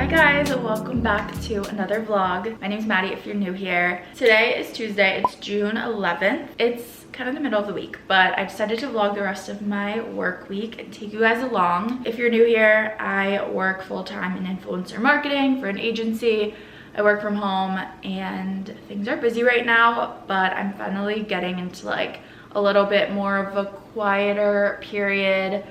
guys, welcome back to another vlog. My name's Maddie if you're new here. Today is Tuesday, it's June 11th. It's kind of the middle of the week, but I decided to vlog the rest of my work week and take you guys along. If you're new here, I work full-time in influencer marketing for an agency. I work from home and things are busy right now, but I'm finally getting into like a little bit more of a quieter period,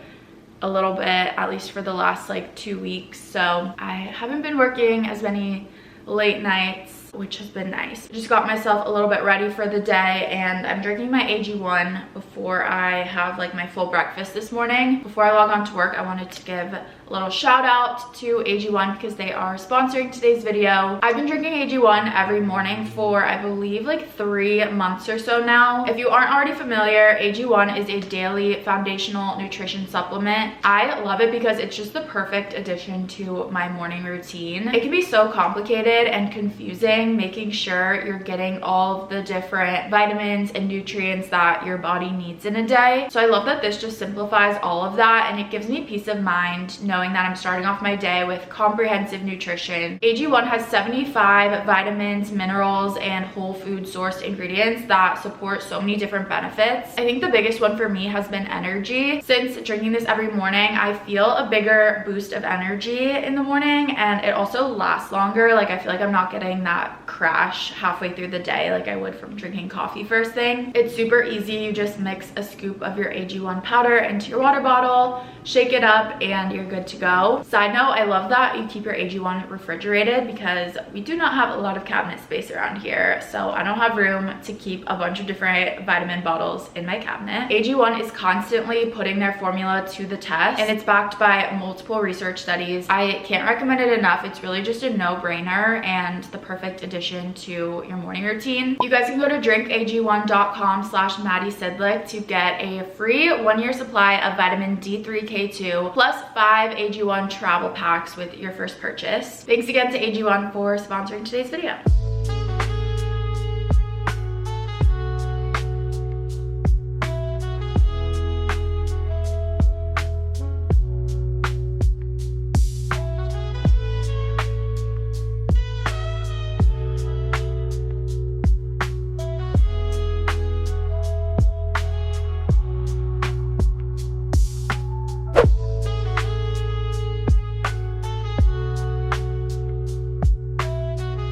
a little bit, at least for the last like 2 weeks. So I haven't been working as many late nights, which has been nice. Just got myself a little bit ready for the day, and I'm drinking my AG1 before I have like my full breakfast this morning. Before I log on to work, I wanted to give a little shout out to AG1 because they are sponsoring today's video. I've been drinking AG1 every morning for I believe like 3 months or so now. If you aren't already familiar, AG1 is a daily foundational nutrition supplement. I love it because it's just the perfect addition to my morning routine. It can be so complicated and confusing making sure you're getting all of the different vitamins and nutrients that your body needs in a day. So I love that this just simplifies all of that, and it gives me peace of mind knowing that I'm starting off my day with comprehensive nutrition. AG1 has 75 vitamins, minerals, and whole food sourced ingredients that support so many different benefits. I think the biggest one for me has been energy. Since drinking this every morning, I feel a bigger boost of energy in the morning, and it also lasts longer. Like I feel like I'm not getting that crash halfway through the day like I would from drinking coffee first thing. It's super easy. You just mix a scoop of your AG1 powder into your water bottle, shake it up, and you're good to go. Side note, I love that you keep your AG1 refrigerated because we do not have a lot of cabinet space around here, so I don't have room to keep a bunch of different vitamin bottles in my cabinet. AG1 is constantly putting their formula to the test, and it's backed by multiple research studies. I can't recommend it enough. It's really just a no-brainer and the perfect addition to your morning routine. You guys can go to drinkag1.com/MaddieCidlik to get a free 1-year supply of vitamin D3K2 plus 5 AG1 travel packs with your first purchase. Thanks again to AG1 for sponsoring today's video.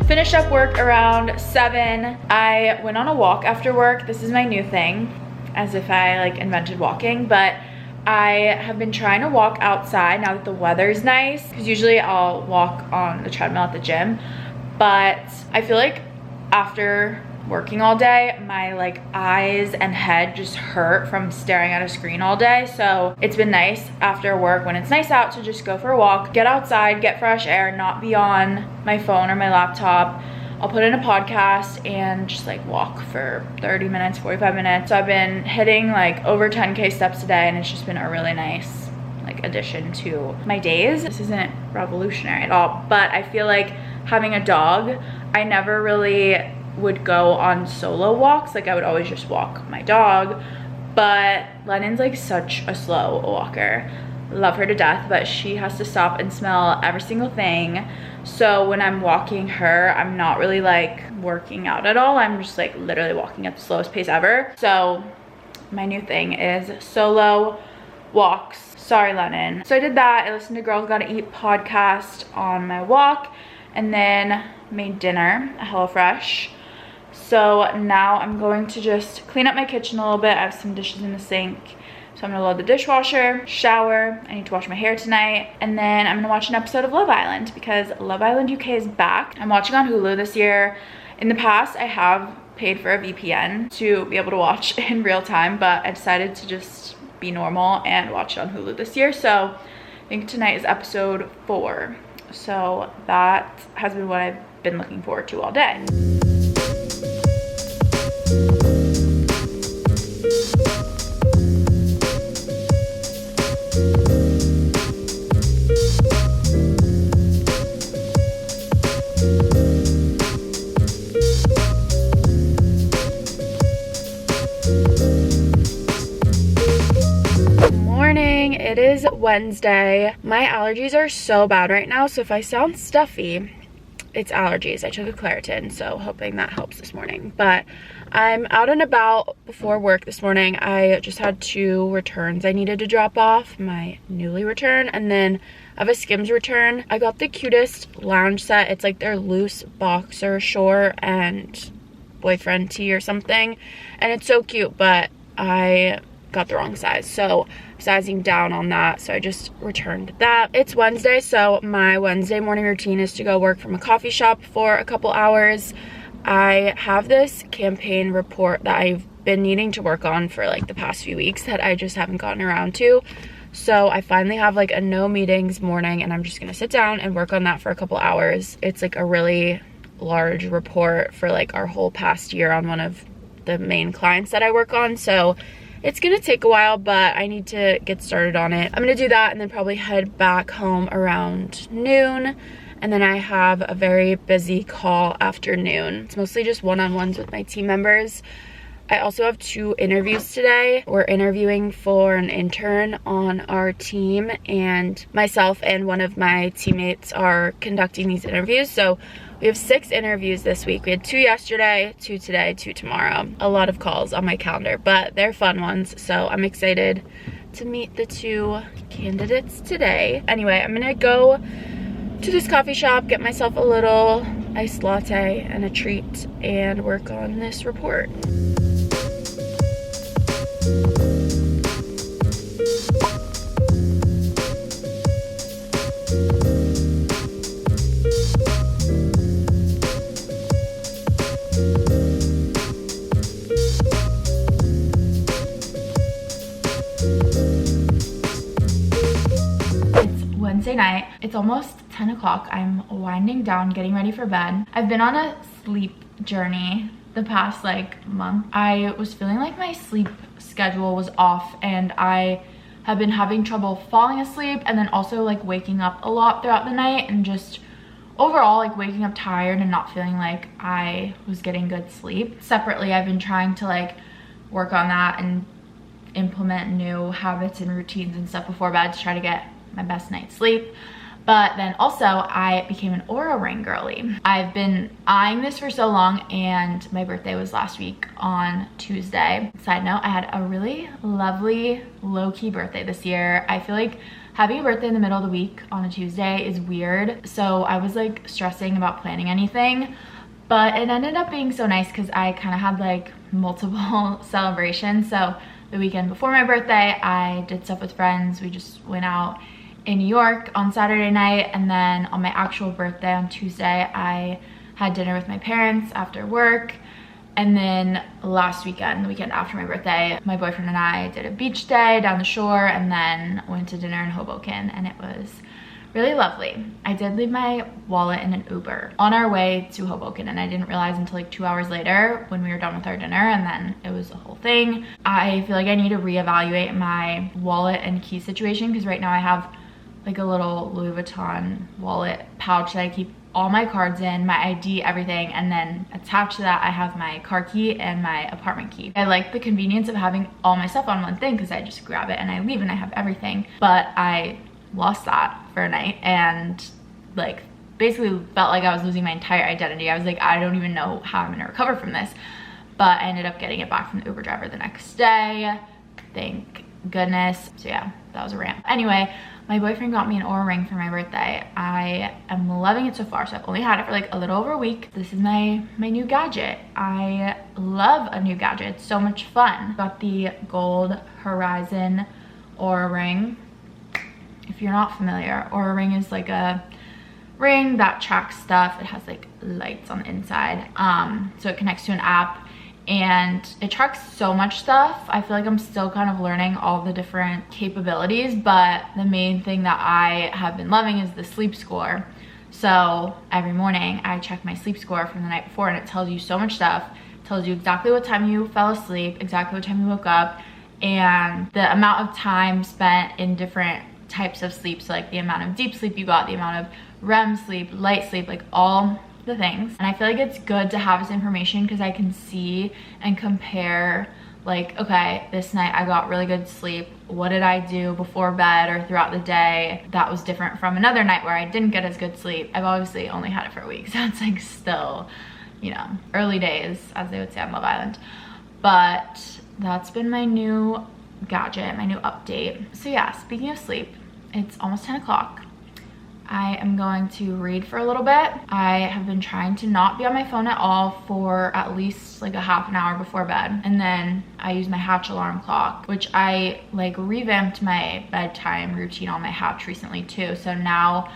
Finished up work around 7. I went on a walk after work. This is my new thing, as if I like invented walking, but I have been trying to walk outside now that the weather's nice, because usually I'll walk on the treadmill at the gym, but I feel like after working all day, my like eyes and head just hurt from staring at a screen all day. So it's been nice after work when it's nice out to just go for a walk, get outside, get fresh air, not be on my phone or my laptop. I'll put in a podcast and just like walk for 30 minutes, 45 minutes. So I've been hitting like over 10K steps a day, and it's just been a really nice like addition to my days. This isn't revolutionary at all, but I feel like having a dog, I never really would go on solo walks. Like I would always just walk my dog, but Lennon's like such a slow walker. Love her to death, but she has to stop and smell every single thing. So when I'm walking her, I'm not really like working out at all. I'm just like literally walking at the slowest pace ever. So my new thing is solo walks. Sorry, Lennon. So I did that. I listened to Girls Gotta Eat podcast on my walk, and then made dinner at HelloFresh. So now I'm going to just clean up my kitchen a little bit. I have some dishes in the sink, so I'm gonna load the dishwasher, shower. I need to wash my hair tonight, and then I'm gonna watch an episode of Love Island because Love Island UK is back. I'm watching on Hulu this year. In the past, I have paid for a VPN to be able to watch in real time, but I decided to just be normal and watch it on Hulu this year. So I think tonight is episode 4. So that has been what I've been looking forward to all day. It is Wednesday. My allergies are so bad right now, so if I sound stuffy, it's allergies. I took a Claritin, so hoping that helps this morning. But I'm out and about before work this morning. I just had 2 returns I needed to drop off, my Newly return, and then I have a Skims return. I got the cutest lounge set. It's like their loose boxer short and boyfriend tee or something, and it's so cute, but I got the wrong size, so sizing down on that, so I just returned that. It's Wednesday, so my Wednesday morning routine is to go work from a coffee shop for a couple hours. I have this campaign report that I've been needing to work on for like the past few weeks that I just haven't gotten around to, so I finally have like a no meetings morning, and I'm just gonna sit down and work on that for a couple hours. It's like a really large report for like our whole past year on one of the main clients that I work on, so it's gonna take a while, but I need to get started on it. I'm gonna do that and then probably head back home around noon, and then I have a very busy call afternoon. It's mostly just one-on-ones with my team members. I also have 2 interviews today. We're interviewing for an intern on our team, and myself and one of my teammates are conducting these interviews. So we have 6 interviews this week. We had 2 yesterday, 2 today, 2 tomorrow. A lot of calls on my calendar, but they're fun ones, so I'm excited to meet the 2 candidates today. Anyway, I'm gonna go to this coffee shop, get myself a little iced latte and a treat, and work on this report. Wednesday night. It's almost 10 o'clock. I'm winding down, getting ready for bed. I've been on a sleep journey the past like month. I was feeling like my sleep schedule was off, and I have been having trouble falling asleep, and then also like waking up a lot throughout the night, and just overall like waking up tired and not feeling like I was getting good sleep. Separately, I've been trying to like work on that and implement new habits and routines and stuff before bed to try to get my best night's sleep. But then also I became an Aura ring girly. I've been eyeing this for so long, and my birthday was last week on Tuesday. Side note, I had a really lovely low-key birthday this year. I feel like having a birthday in the middle of the week on a Tuesday is weird, so I was like stressing about planning anything, but it ended up being so nice because I kind of had like multiple celebrations. So the weekend before my birthday, I did stuff with friends. We just went out in New York on Saturday night, and then on my actual birthday on Tuesday, I had dinner with my parents after work. And then last weekend, the weekend after my birthday, my boyfriend and I did a beach day down the shore, and then went to dinner in Hoboken, and it was really lovely. I did leave my wallet in an Uber on our way to Hoboken, and I didn't realize until like 2 hours later when we were done with our dinner, and then it was a whole thing. I feel like I need to reevaluate my wallet and key situation, because right now I have like a little Louis Vuitton wallet pouch that I keep all my cards in, my ID, everything, and then attached to that I have my car key and my apartment key. I like the convenience of having all my stuff on one thing because I just grab it and I leave and I have everything. But I lost that for a night, and like basically felt like I was losing my entire identity. I was like, I don't even know how I'm gonna recover from this. But I ended up getting it back from the Uber driver the next day, thank goodness. So yeah, that was a rant. Anyway, my boyfriend got me an Aura ring for my birthday. I am loving it so far. So I've only had it for like a little over a week. This is my new gadget. I love a new gadget. It's so much fun. Got the Gold Horizon Aura ring. If you're not familiar, Aura ring is like a ring that tracks stuff. It has like lights on the inside. So it connects to an app, and it tracks so much stuff. I feel like I'm still kind of learning all the different capabilities, but the main thing that I have been loving is the sleep score. So every morning I check my sleep score from the night before, and it tells you so much stuff. It tells you exactly what time you fell asleep, exactly what time you woke up, and the amount of time spent in different types of sleep. So like the amount of deep sleep you got, the amount of REM sleep, light sleep, like all the things. And I feel like it's good to have this information because I can see and compare like, okay, this night I got really good sleep. What did I do before bed or throughout the day that was different from another night where I didn't get as good sleep? I've obviously only had it for a week, so it's like still, you know, early days, as they would say on Love Island. But that's been my new gadget, my new update. So yeah, speaking of sleep, it's almost 10 o'clock. I am going to read for a little bit. I have been trying to not be on my phone at all for at least like a half an hour before bed. And then I use my Hatch alarm clock, which I like revamped my bedtime routine on my Hatch recently too. So now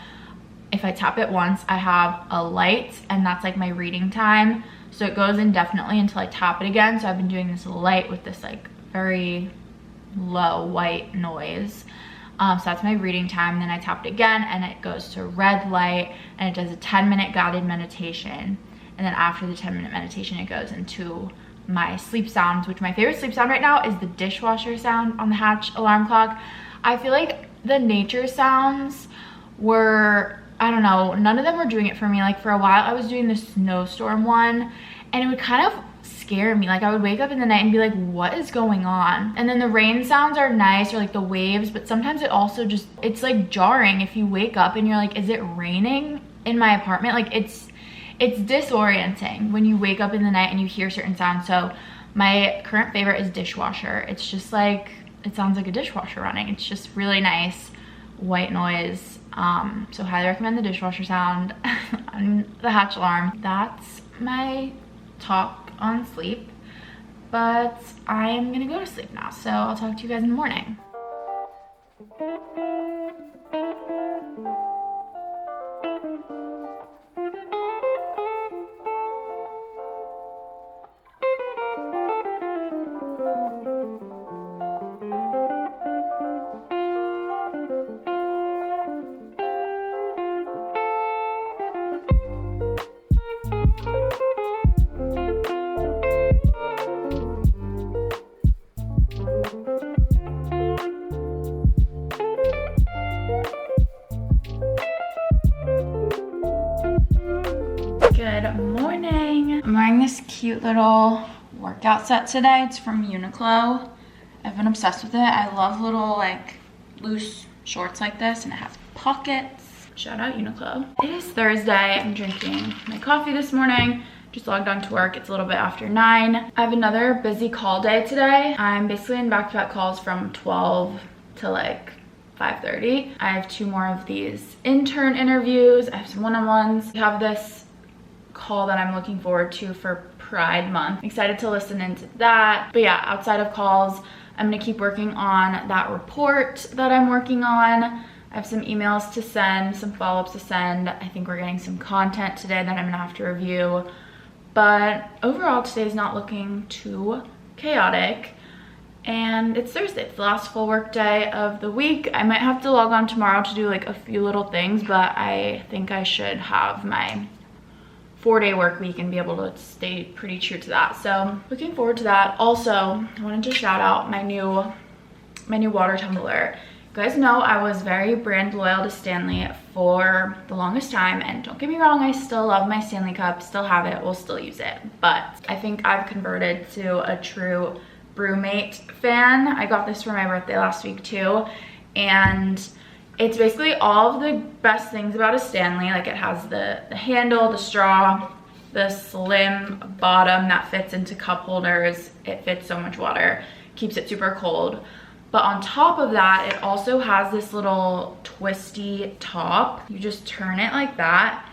if I tap it once, I have a light and that's like my reading time. So it goes indefinitely until I tap it again. So I've been doing this light with this like very low white noise. So that's my reading time. Then I tapped again and it goes to red light and it does a 10-minute guided meditation. And then after the 10-minute meditation, it goes into my sleep sounds, which my favorite sleep sound right now is the dishwasher sound on the Hatch alarm clock. I feel like the nature sounds were, I don't know, none of them were doing it for me. Like for a while I was doing the snowstorm one and it would kind of scare me. Like I would wake up in the night and be like, what is going on? And then the rain sounds are nice, or like the waves, but sometimes it also just, it's like jarring if you wake up and you're like, is it raining in my apartment? Like it's disorienting when you wake up in the night and you hear certain sounds. So my current favorite is dishwasher. It's just like, it sounds like a dishwasher running. It's just really nice white noise. So highly recommend the dishwasher sound on the Hatch alarm. That's my talk on sleep, but I'm gonna go to sleep now, so I'll talk to you guys in the morning. Good morning. I'm wearing this cute little workout set today. It's from Uniqlo. I've been obsessed with it. I love little like loose shorts like this, and it has pockets. Shout out Uniqlo. It is Thursday. I'm drinking my coffee this morning. Just logged on to work. It's a little bit after 9. I have another busy call day today. I'm basically in back-to-back calls from 12 to like 5:30. I have 2 more of these intern interviews. I have some one-on-ones. We have this call that I'm looking forward to for Pride Month. I'm excited to listen into that. But yeah, outside of calls, I'm gonna keep working on that report that I'm working on. I have some emails to send, some follow-ups to send. I think we're getting some content today that I'm gonna have to review. But overall, today's not looking too chaotic. And it's Thursday. It's the last full work day of the week. I might have to log on tomorrow to do like a few little things, but I think I should have my 4-day work week and be able to stay pretty true to that. So looking forward to that. Also, I wanted to shout out my new water tumbler. You guys know I was very brand loyal to Stanley for the longest time, and don't get me wrong, I still love my Stanley cup, still have it, will still use it. But I think I've converted to a true Brewmate fan. I got this for my birthday last week too, and it's basically all of the best things about a Stanley. Like it has the handle, the straw, the slim bottom that fits into cup holders. It fits so much water, keeps it super cold. But on top of that, it also has this little twisty top. You just turn it like that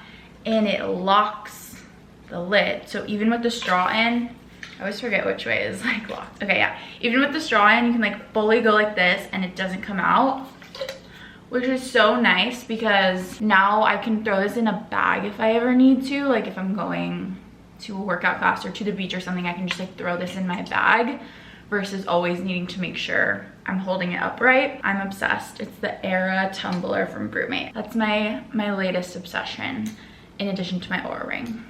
and it locks the lid. So even with the straw in, I always forget which way is like locked. Okay, yeah. Even with the straw in, you can like fully go like this and it doesn't come out, which is so nice because now I can throw this in a bag if I ever need to. Like if I'm going to a workout class or to the beach or something, I can just like throw this in my bag versus always needing to make sure I'm holding it upright. I'm obsessed. It's the Era tumbler from Brewmate. That's my latest obsession in addition to my Oura Ring.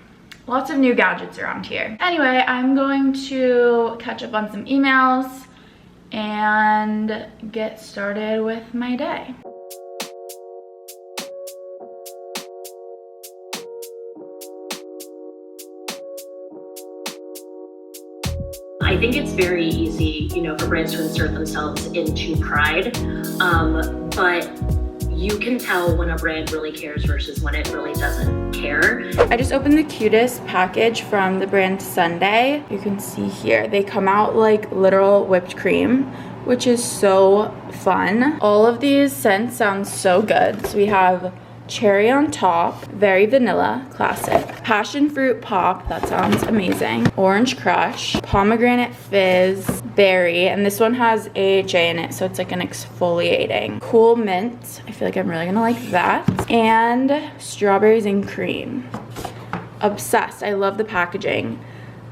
Lots of new gadgets around here. Anyway, I'm going to catch up on some emails and get started with my day. I I think it's very easy, you know, for brands to insert themselves into pride, but you can tell when a brand really cares versus when it really doesn't care. I just opened the cutest package from the brand Sunday. You can see here, they come out like literal whipped cream, which is so fun. All of these scents sound so good. So we have cherry on top, very vanilla, classic. Passion fruit pop, that sounds amazing. Orange crush, pomegranate fizz, berry, and this one has AHA in it, so it's like an exfoliating. Cool mint, I feel like I'm really gonna like that. And strawberries and cream. Obsessed, I love the packaging.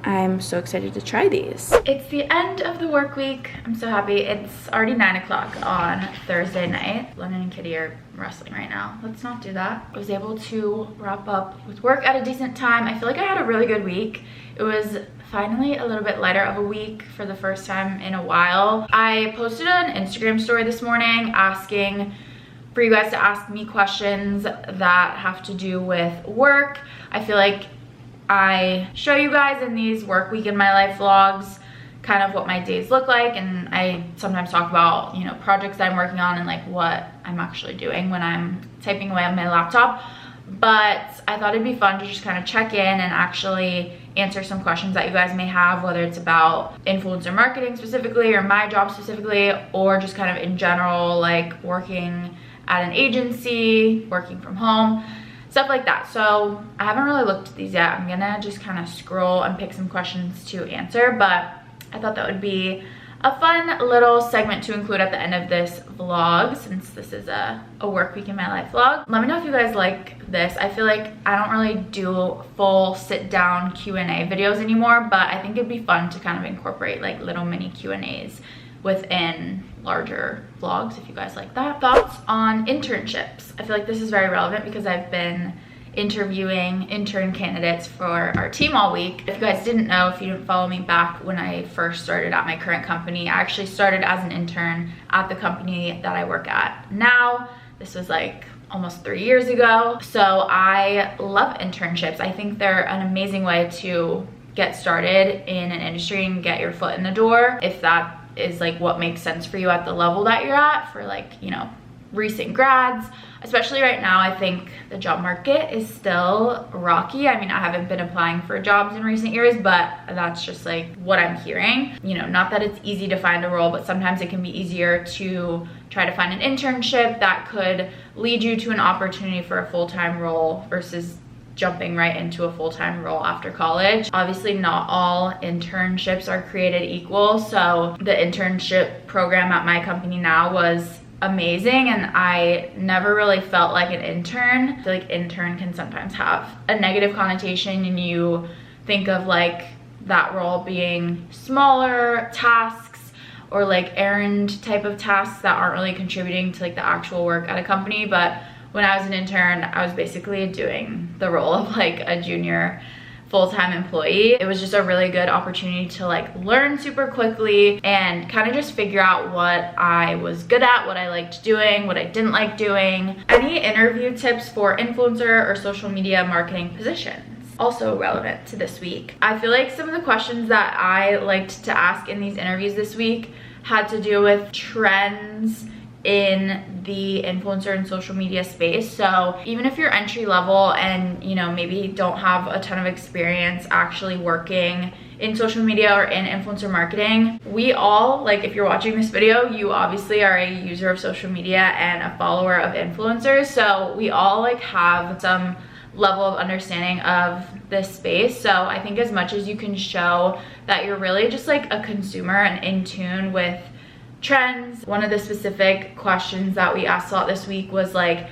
I'm so excited to try these. It's the end of the work week. I'm so happy. It's already 9 o'clock on Thursday night. Lennon and Kitty are wrestling right now. Let's not do that. I was able to wrap up with work at a decent time. I feel like I had a really good week. It was finally a little bit lighter of a week for the first time in a while. I posted an Instagram story this morning asking for you guys to ask me questions that have to do with work. I feel like I show you guys in these work week in my life vlogs kind of what my days look like, and I sometimes talk about, you know, projects that I'm working on and like what I'm actually doing when I'm typing away on my laptop. But I thought it'd be fun to just kind of check in and actually answer some questions that you guys may have, whether it's about influencer marketing specifically or my job specifically, or just kind of in general, like working at an agency, working from home, stuff like that. So I haven't really looked at these yet. I'm gonna just kind of scroll and pick some questions to answer, but I thought that would be a fun little segment to include at the end of this vlog, since this is a work week in my life vlog. Let me know if you guys like this. I feel like I don't really do full sit down Q&A videos anymore, but I think it'd be fun to kind of incorporate like little mini Q&As within larger vlogs if you guys like that. Thoughts on internships. I feel like this is very relevant because I've been interviewing intern candidates for our team all week. If you guys didn't know, if you didn't follow me back when I first started at my current company, I actually started as an intern at the company that I work at now. This was like almost 3 years ago. So I love internships. I think they're an amazing way to get started in an industry and get your foot in the door, if that is like what makes sense for you at the level that you're at, for like, you know, recent grads. Especially right now, I think the job market is still rocky. I mean, I haven't been applying for jobs in recent years, but that's just like what I'm hearing. You know, not that it's easy to find a role, but sometimes it can be easier to try to find an internship that could lead you to an opportunity for a full-time role versus jumping right into a full-time role after college. Obviously, not all internships are created equal. So the internship program at my company now was amazing, and I never really felt like an intern. I feel like intern can sometimes have a negative connotation, and you think of like that role being smaller tasks or like errand type of tasks that aren't really contributing to like the actual work at a company. But when I was an intern, I was basically doing the role of like a junior full-time employee. It was just a really good opportunity to like learn super quickly and kind of just figure out what I was good at, what I liked doing, what I didn't like doing. Any interview tips for influencer or social media marketing positions? Also relevant to this week. I feel like some of the questions that I liked to ask in these interviews this week had to do with trends in the influencer and social media space. So even if you're entry level and, you know, maybe don't have a ton of experience actually working in social media or in influencer marketing, we all, like, if you're watching this video, you obviously are a user of social media and a follower of influencers. So we all like have some level of understanding of this space. So I think as much as you can show that you're really just like a consumer and in tune with trends. One of the specific questions that we asked a lot this week was like,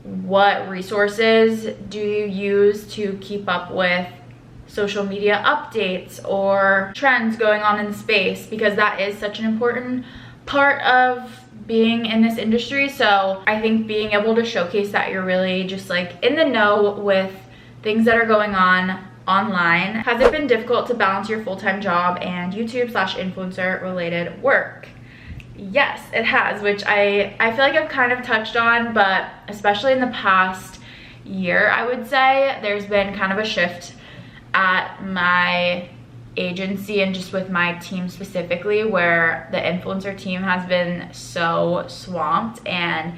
what resources do you use to keep up with social media updates or trends going on in the space? Because that is such an important part of being in this industry. So I think being able to showcase that you're really just like in the know with things that are going on online. Has it been difficult to balance your full-time job and YouTube/influencer related work? Yes, it has, which I feel like I've kind of touched on, but especially in the past year, I would say there's been kind of a shift at my agency and just with my team specifically, where the influencer team has been so swamped, and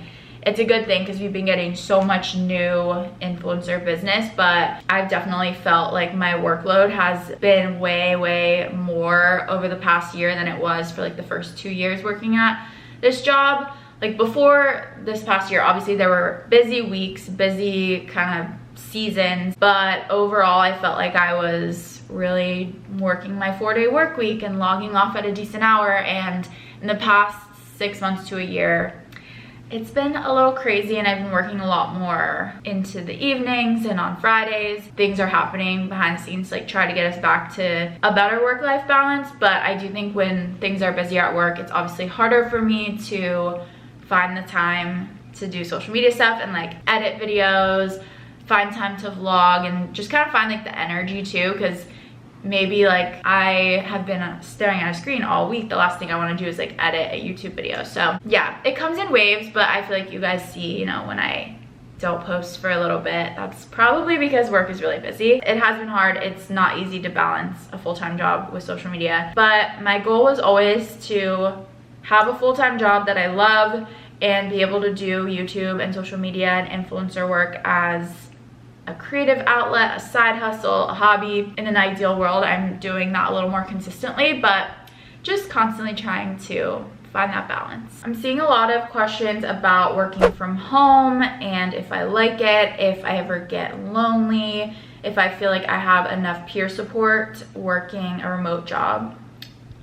it's a good thing because we've been getting so much new influencer business, but I've definitely felt like my workload has been way more over the past year than it was for like the first 2 years working at this job. Like before this past year, obviously there were busy weeks, busy kind of seasons, but overall I felt like I was really working my 4-day work week and logging off at a decent hour. And in the past 6 months to a year, it's been a little crazy, and I've been working a lot more into the evenings and on Fridays. Things are happening behind the scenes to like try to get us back to a better work-life balance, but I do think when things are busy at work, it's obviously harder for me to find the time to do social media stuff and like edit videos, find time to vlog, and just kind of find like the energy too, because maybe like I have been staring at a screen all week. The last thing I want to do is like edit a YouTube video. So yeah, it comes in waves, but I feel like you guys see, you know, when I don't post for a little bit, that's probably because work is really busy. It has been hard. It's not easy to balance a full-time job with social media, but my goal was always to have a full-time job that I love and be able to do YouTube and social media and influencer work as a creative outlet, a side hustle, a hobby. In an ideal world, I'm doing that a little more consistently, but just constantly trying to find that balance. I'm seeing a lot of questions about working from home and if I like it, if I ever get lonely, if I feel like I have enough peer support working a remote job.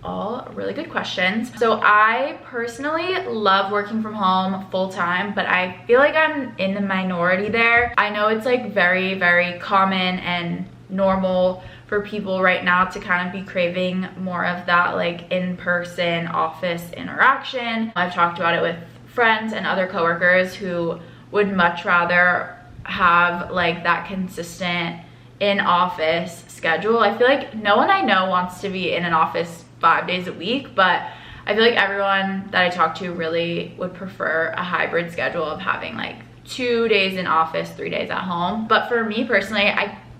All really good questions. So I personally love working from home full-time, but I feel like I'm in the minority there. I know it's like very common and normal for people right now to kind of be craving more of that like in-person office interaction. I've talked about it with friends and other coworkers who would much rather have like that consistent in-office schedule. I feel like no one I know wants to be in an office 5 days a week, but I feel like everyone that I talk to really would prefer a hybrid schedule of having like 2 days in office, 3 days at home. But for me personally,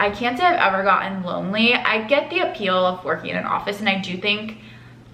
I can't say I've ever gotten lonely. I get the appeal of working in an office, and I do think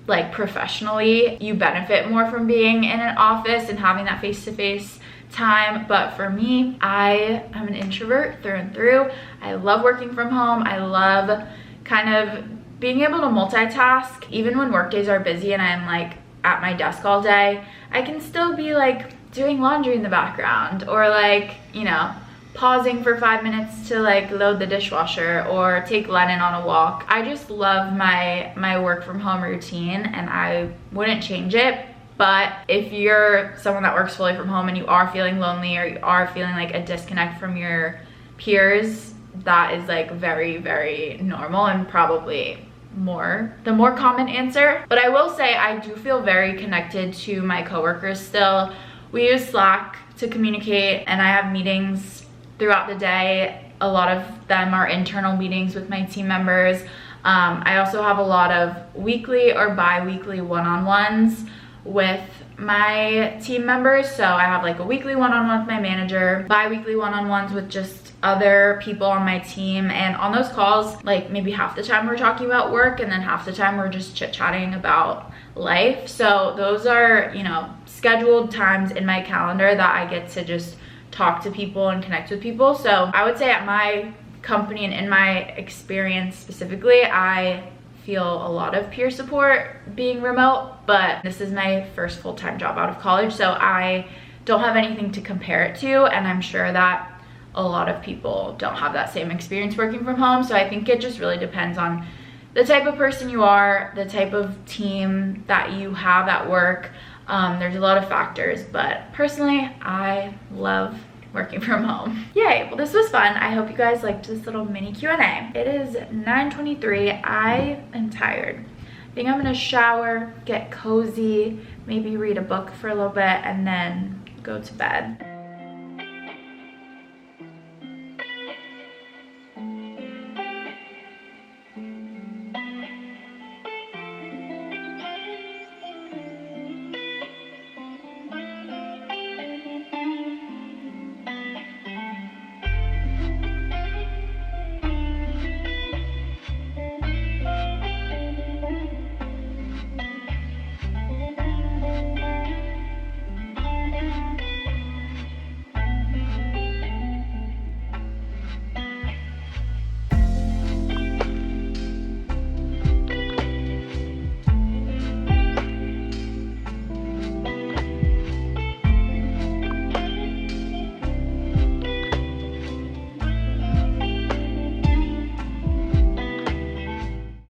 like professionally you benefit more from being in an office and having that face-to-face time. But for me, I am an introvert through and through. I love working from home. I love kind of being able to multitask. Even when work days are busy and I'm like at my desk all day, I can still be like doing laundry in the background, or like, you know, pausing for 5 minutes to like load the dishwasher or take Lennon on a walk. I just love my work from home routine, and I wouldn't change it. But if you're someone that works fully from home and you are feeling lonely, or you are feeling like a disconnect from your peers, that is like very normal and probably the more common answer. But I will say I do feel very connected to my coworkers still. We use Slack to communicate, and I have meetings throughout the day. A lot of them are internal meetings with my team members. I also have a lot of weekly or bi-weekly one-on-ones with my team members. So I have like a weekly one-on-one with my manager, bi-weekly one-on-ones with just other people on my team. And on those calls, like maybe half the time we're talking about work, and then half the time we're just chit-chatting about life. So those are, you know, scheduled times in my calendar that I get to just talk to people and connect with people. So I would say at my company and in my experience specifically, I feel a lot of peer support being remote, but this is my first full-time job out of college, so I don't have anything to compare it to, and I'm sure that a lot of people don't have that same experience working from home. So I think it just really depends on the type of person you are, the type of team that you have at work. There's a lot of factors, but personally, I love working from home. Yay, well this was fun. I hope you guys liked this little mini Q&A. It is 9:23. I am tired. I think I'm gonna shower, get cozy, maybe read a book for a little bit, and then go to bed.